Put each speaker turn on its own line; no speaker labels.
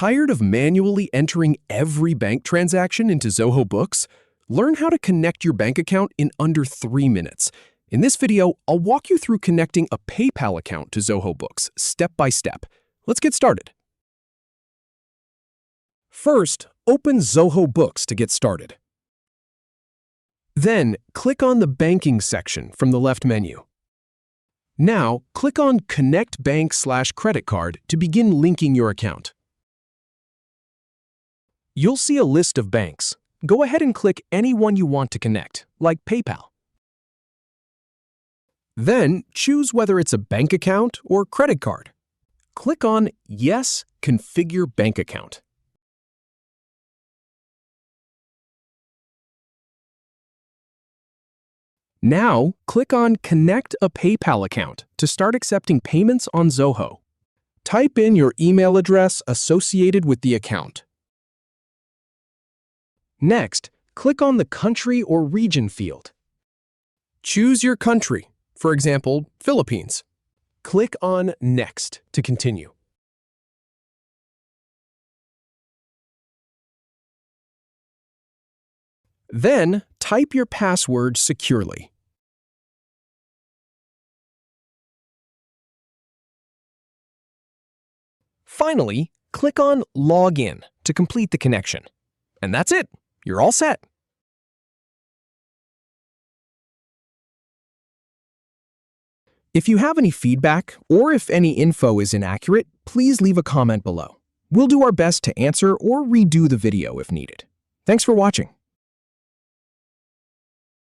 Tired of manually entering every bank transaction into Zoho Books? Learn how to connect your bank account in under 3 minutes. In this video, I'll walk you through connecting a PayPal account to Zoho Books, step by step. Let's get started. First, open Zoho Books to get started. Then, click on the Banking section from the left menu. Now, click on Connect Bank/Credit Card to begin linking your account. You'll see a list of banks. Go ahead and click any one you want to connect, like PayPal. Then, choose whether it's a bank account or credit card. Click on Yes, Configure Bank Account. Now, click on Connect a PayPal account to start accepting payments on Zoho. Type in your email address associated with the account. Next, click on the Country or Region field. Choose your country, for example, Philippines. Click on Next to continue. Then, type your password securely. Finally, click on Login to complete the connection. And that's it. You're all set. If you have any feedback or if any info is inaccurate, please leave a comment below. We'll do our best to answer or redo the video if needed. Thanks for watching.